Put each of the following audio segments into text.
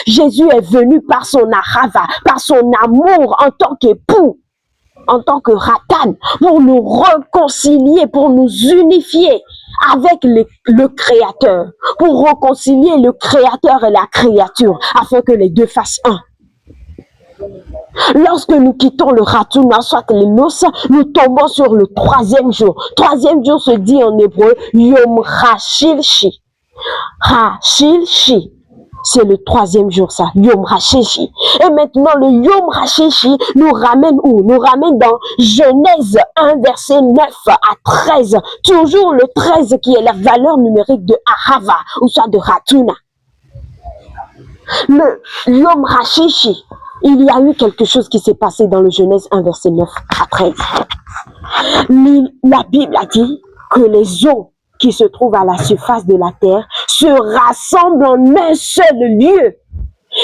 Jésus est venu par son ahava, par son amour en tant qu'époux, en tant que Ratan, pour nous réconcilier, pour nous unifier avec le Créateur, pour réconcilier le Créateur et la créature, afin que les deux fassent un. Lorsque nous quittons le Ratuna, soit les noces, nous tombons sur le troisième jour. Troisième jour se dit en hébreu Yom Hashilshi. Hashilshi. C'est le troisième jour, ça, Yom HaShishi. Et maintenant, le Yom HaShishi nous ramène où? Nous ramène dans Genèse 1, verset 9 à 13. Toujours le 13 qui est la valeur numérique de Ahava, ou soit de Ratuna. Le Yom HaShishi, il y a eu quelque chose qui s'est passé dans le Genèse 1, verset 9 à 13. La Bible a dit que les eaux qui se trouvent à la surface de la terre se rassemblent en un seul lieu.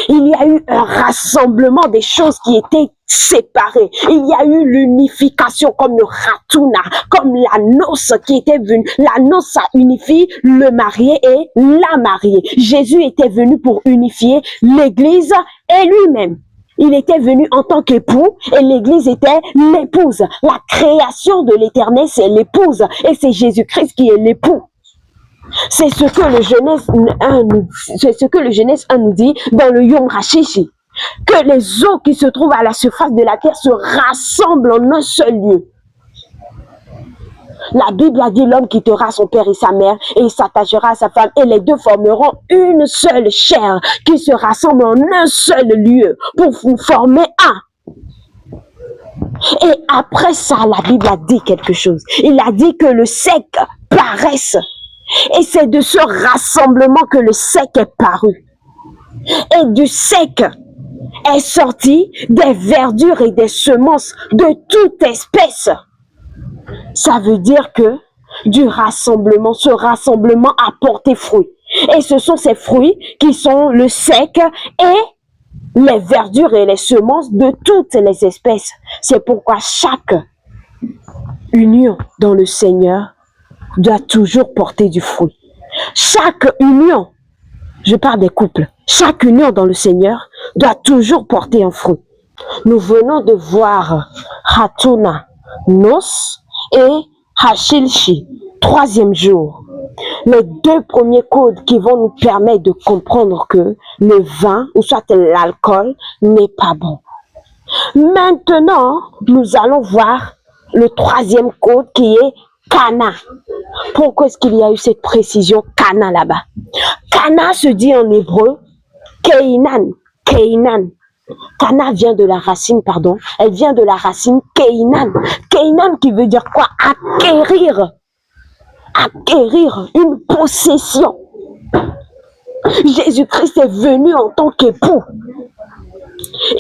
Il y a eu un rassemblement des choses qui étaient séparées. Il y a eu l'unification comme le Ratuna, comme la noce qui était venue. La noce, ça unifie le marié et la mariée. Jésus était venu pour unifier l'Église et lui-même. Il était venu en tant qu'époux et l'Église était l'épouse. La création de l'Éternel, c'est l'épouse et c'est Jésus-Christ qui est l'époux. C'est ce que le Genèse 1 nous dit dans le Yom HaShishi. Que les eaux qui se trouvent à la surface de la terre se rassemblent en un seul lieu. La Bible a dit l'homme quittera son père et sa mère et il s'attachera à sa femme et les deux formeront une seule chair qui se rassemble en un seul lieu pour vous former un. Et après ça, la Bible a dit quelque chose. Il a dit que le sec paraisse. Et c'est de ce rassemblement que le sec est paru. Et du sec est sorti des verdures et des semences de toute espèce. Ça veut dire que du rassemblement, ce rassemblement a porté fruit. Et ce sont ces fruits qui sont le sec et les verdures et les semences de toutes les espèces. C'est pourquoi chaque union dans le Seigneur doit toujours porter du fruit. Chaque union, je parle des couples, chaque union dans le Seigneur doit toujours porter un fruit. Nous venons de voir Ratuna, Nos et Hashilshi, troisième jour. Les deux premiers codes qui vont nous permettre de comprendre que le vin, ou soit l'alcool, n'est pas bon. Maintenant, nous allons voir le troisième code qui est Cana. Pourquoi est-ce qu'il y a eu cette précision Cana là-bas? Cana se dit en hébreu Keinan. Keinan. Cana vient de la racine, elle vient de la racine Keinan. Keinan qui veut dire quoi? Acquérir. Acquérir une possession. Jésus-Christ est venu en tant qu'époux.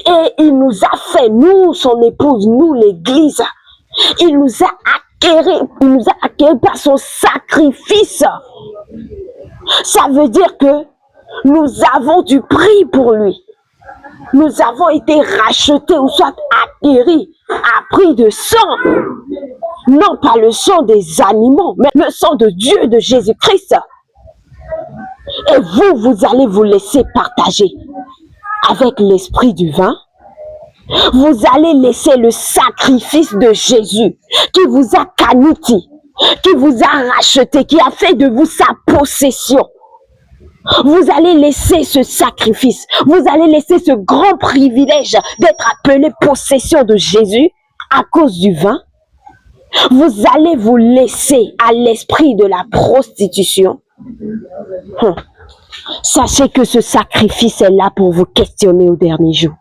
Et il nous a fait, nous, son épouse, nous, l'Église, il nous a acquéris par son sacrifice. Ça veut dire que nous avons du prix pour lui. Nous avons été rachetés ou soit acquéris à prix de sang. Non pas le sang des animaux, mais le sang de Dieu, de Jésus-Christ. Et vous allez vous laisser partager avec l'esprit du vin. Vous allez laisser le sacrifice de Jésus qui vous a canuti, qui vous a racheté, qui a fait de vous sa possession. Vous allez laisser ce sacrifice, vous allez laisser ce grand privilège d'être appelé possession de Jésus à cause du vin. Vous allez vous laisser à l'esprit de la prostitution. Sachez que ce sacrifice est là pour vous questionner au dernier jour.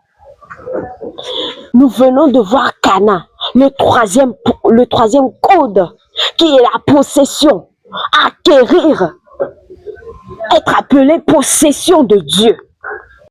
Nous venons de voir Cana, le troisième code, qui est la possession, acquérir, être appelé possession de Dieu.